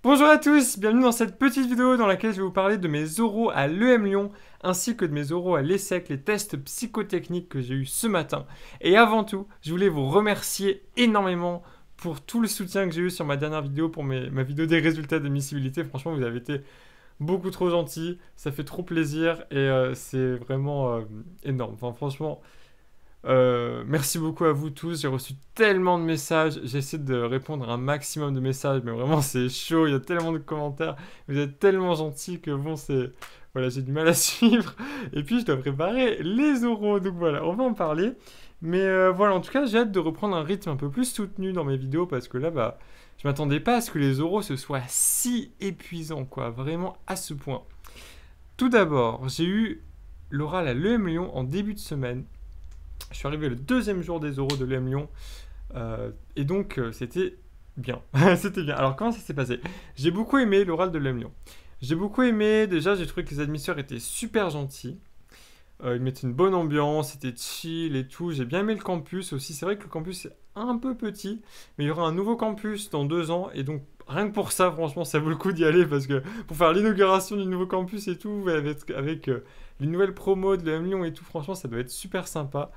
Bonjour à tous, bienvenue dans cette petite vidéo dans laquelle je vais vous parler de mes oraux à l'EM Lyon ainsi que de mes oraux à l'ESSEC, les tests psychotechniques que j'ai eu ce matin. Et avant tout, je voulais vous remercier énormément pour tout le soutien que j'ai eu sur ma dernière vidéo, pour ma vidéo des résultats d'admissibilité. Franchement, vous avez été beaucoup trop gentils, ça fait trop plaisir et c'est vraiment énorme. Enfin, franchement, merci beaucoup à vous tous. J'ai reçu tellement de messages. J'essaie de répondre à un maximum de messages, mais vraiment c'est chaud. Il y a tellement de commentaires. Vous êtes tellement gentils que bon, c'est voilà, j'ai du mal à suivre. Et puis je dois préparer les oraux, donc voilà, on va en parler. Mais voilà, en tout cas, j'ai hâte de reprendre un rythme un peu plus soutenu dans mes vidéos parce que là, bah, je m'attendais pas à ce que les oraux ce soit si épuisant, quoi, vraiment à ce point. Tout d'abord, j'ai eu l'oral à l'EM Lyon en début de semaine. Je suis arrivé le deuxième jour des oraux de l'EM Lyon. Et donc, c'était bien. C'était bien. Alors, comment ça s'est passé? J'ai beaucoup aimé l'oral de l'EM Lyon. J'ai beaucoup aimé. Déjà, j'ai trouvé que les admisseurs étaient super gentils. Ils mettaient une bonne ambiance, c'était chill et tout. J'ai bien aimé le campus aussi. C'est vrai que le campus est un peu petit, mais il y aura un nouveau campus dans 2 ans. Et donc, rien que pour ça, franchement, ça vaut le coup d'y aller parce que pour faire l'inauguration du nouveau campus et tout, avec les nouvelles promos de l'EM Lyon et tout, franchement, ça doit être super sympa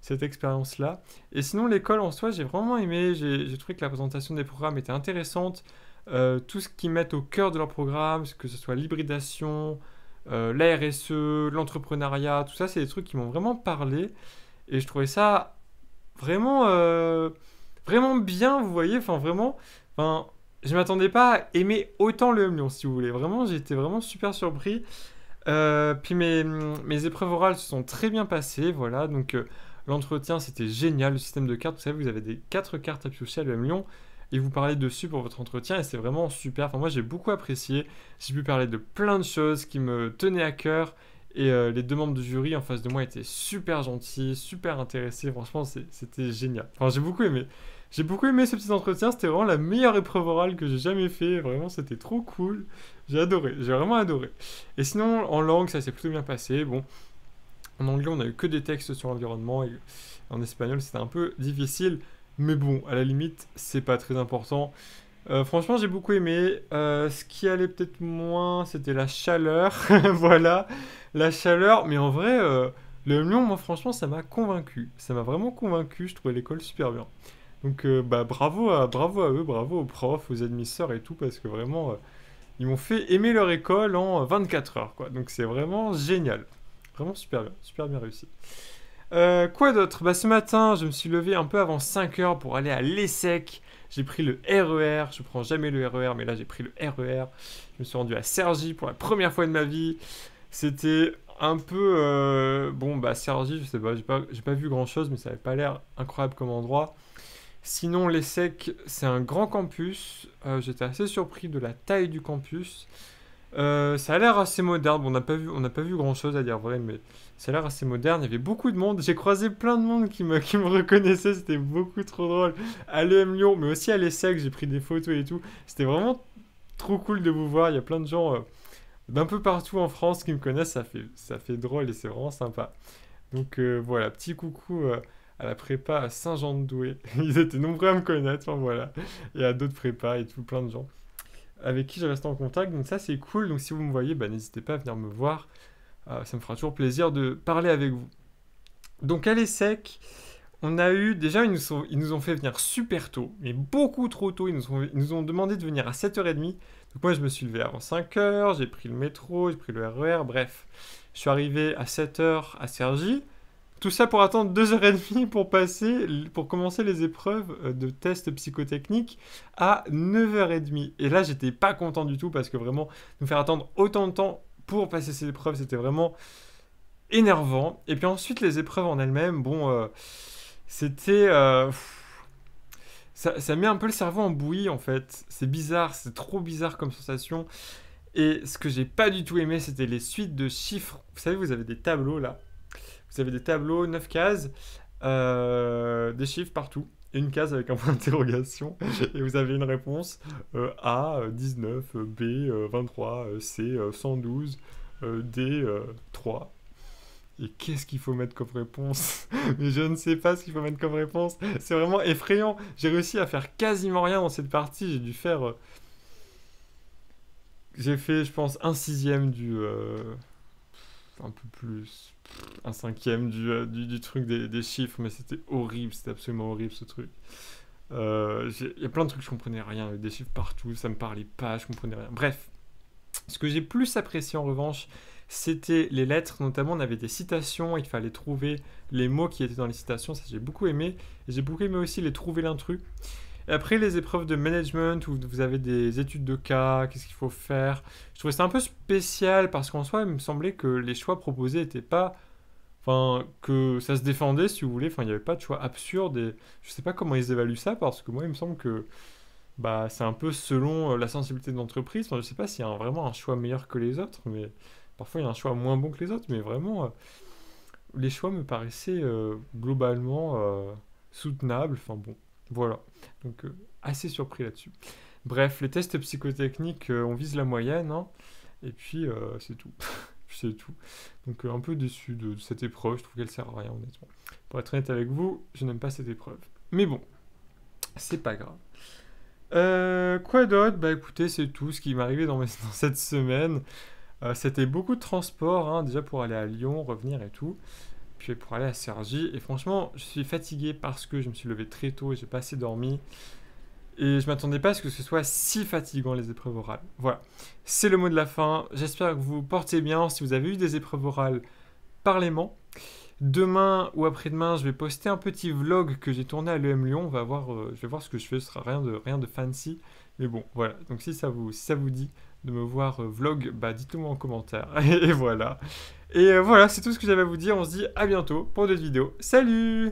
cette expérience-là. Et sinon, l'école en soi, j'ai vraiment aimé. J'ai trouvé que la présentation des programmes était intéressante. Tout ce qu'ils mettent au cœur de leur programme, que ce soit l'hybridation, la RSE, l'entrepreneuriat, tout ça, c'est des trucs qui m'ont vraiment parlé. Et je trouvais ça vraiment, vraiment bien, vous voyez. Enfin, vraiment, enfin, je m'attendais pas à aimer autant le M Lyon, si vous voulez. Vraiment, j'étais vraiment super surpris. Puis mes épreuves orales se sont très bien passées, voilà. Donc l'entretien, c'était génial. Le système de cartes, vous savez, vous avez des 4 cartes à piocher à l'EM Lyon et vous parlez dessus pour votre entretien et c'est vraiment super. Enfin, moi, j'ai beaucoup apprécié. J'ai pu parler de plein de choses qui me tenaient à cœur et les deux membres du jury en face de moi étaient super gentils, super intéressés. Franchement, c'était génial. Enfin, j'ai beaucoup aimé. J'ai beaucoup aimé ce petit entretien. C'était vraiment la meilleure épreuve orale que j'ai jamais fait. Vraiment, c'était trop cool. J'ai adoré. J'ai vraiment adoré. Et sinon, en langue, ça s'est plutôt bien passé. Bon, en anglais, on a eu que des textes sur l'environnement et en espagnol, c'était un peu difficile. Mais bon, à la limite, c'est pas très important. Franchement, j'ai beaucoup aimé. Ce qui allait peut-être moins, c'était la chaleur. Voilà, la chaleur. Mais en vrai, le Lyon, moi, franchement, ça m'a convaincu. Ça m'a vraiment convaincu. Je trouvais l'école super bien. Donc, bah, bravo à eux, bravo aux profs, aux admisseurs et tout, parce que vraiment, ils m'ont fait aimer leur école en 24 heures, quoi. Donc, c'est vraiment génial. Vraiment super bien réussi. Quoi d'autre? Bah, ce matin, je me suis levé un peu avant 5 heures pour aller à l'ESSEC. J'ai pris le RER. Je prends jamais le RER, mais là, j'ai pris le RER. Je me suis rendu à Cergy pour la première fois de ma vie. C'était un peu. Bon, bah, Cergy, je sais pas, j'ai pas vu grand chose, mais ça avait pas l'air incroyable comme endroit. Sinon, l'ESSEC, c'est un grand campus. J'étais assez surpris de la taille du campus. Ça a l'air assez moderne. Bon, on n'a pas vu grand-chose à dire vrai, mais ça a l'air assez moderne. Il y avait beaucoup de monde. J'ai croisé plein de monde qui me reconnaissait. C'était beaucoup trop drôle. À l'EM Lyon, mais aussi à l'ESSEC, j'ai pris des photos et tout. C'était vraiment trop cool de vous voir. Il y a plein de gens d'un peu partout en France qui me connaissent. Ça fait drôle et c'est vraiment sympa. Donc voilà, petit coucou à la prépa à Saint-Jean-de-Douai. Ils étaient nombreux à me connaître, enfin, voilà. Et à d'autres prépas et tout, plein de gens avec qui je reste en contact. Donc ça, c'est cool. Donc si vous me voyez, bah, n'hésitez pas à venir me voir. Ça me fera toujours plaisir de parler avec vous. Donc à l'ESSEC, on a eu... Déjà, ils nous ont fait venir super tôt, mais beaucoup trop tôt. Ils nous ont demandé de venir à 7h30. Donc moi, je me suis levé avant 5h, j'ai pris le métro, j'ai pris le RER, bref. Je suis arrivé à 7h à Cergy. Tout ça pour attendre 2h30 pour commencer les épreuves de tests psychotechniques à 9h30. Et là, j'étais pas content du tout parce que vraiment, nous faire attendre autant de temps pour passer ces épreuves, c'était vraiment énervant. Et puis ensuite, les épreuves en elles-mêmes, bon, c'était... ça met un peu le cerveau en bouillie en fait. C'est bizarre, c'est trop bizarre comme sensation. Et ce que j'ai pas du tout aimé, c'était les suites de chiffres. Vous savez, vous avez des tableaux là. Vous avez des tableaux, 9 cases, des chiffres partout, et une case avec un point d'interrogation, et vous avez une réponse A, 19, B, 23, C, 112, D, 3. Et qu'est-ce qu'il faut mettre comme réponse? Mais je ne sais pas ce qu'il faut mettre comme réponse. C'est vraiment effrayant. J'ai réussi à faire quasiment rien dans cette partie. J'ai dû faire j'ai fait, je pense, un sixième du... un peu plus... Un cinquième du truc des chiffres, mais c'était horrible, c'était absolument horrible ce truc. Il y a plein de trucs que je comprenais rien, avec des chiffres partout, ça me parlait pas, je comprenais rien. Bref, ce que j'ai plus apprécié en revanche, c'était les lettres, notamment on avait des citations, il fallait trouver les mots qui étaient dans les citations, ça j'ai beaucoup aimé. Et j'ai beaucoup aimé aussi les trouver l'intrus. Et après les épreuves de management où vous avez des études de cas, qu'est-ce qu'il faut faire, je trouvais ça un peu spécial parce qu'en soi il me semblait que les choix proposés n'étaient pas... Enfin, que ça se défendait si vous voulez, enfin il n'y avait pas de choix absurde et je sais pas comment ils évaluent ça parce que moi il me semble que bah, c'est un peu selon la sensibilité de l'entreprise. Enfin, je sais pas s'il y a vraiment un choix meilleur que les autres, mais parfois il y a un choix moins bon que les autres, mais vraiment, les choix me paraissaient globalement soutenables. Enfin bon, voilà. Donc, assez surpris là-dessus. Bref, les tests psychotechniques, on vise la moyenne, hein, et puis c'est tout. C'est tout. Donc, un peu déçu de cette épreuve. Je trouve qu'elle sert à rien, honnêtement. Pour être honnête avec vous, je n'aime pas cette épreuve. Mais bon, c'est pas grave. Quoi d'autre? Bah écoutez, c'est tout ce qui m'est arrivé dans cette semaine. C'était beaucoup de transport, hein, déjà pour aller à Lyon, revenir et tout. Puis pour aller à Cergy. Et franchement, je suis fatigué parce que je me suis levé très tôt et j'ai pas assez dormi. Et je m'attendais pas à ce que ce soit si fatigant les épreuves orales. Voilà, c'est le mot de la fin. J'espère que vous vous portez bien. Si vous avez eu des épreuves orales, parlez-moi. Demain ou après-demain, je vais poster un petit vlog que j'ai tourné à l'EM Lyon. On va voir, je vais voir ce que je fais. Ce sera rien de fancy. Mais bon, voilà. Donc si ça vous dit de me voir vlog, bah dites-le moi en commentaire. Et voilà. Et voilà, c'est tout ce que j'avais à vous dire. On se dit à bientôt pour d'autres vidéos. Salut!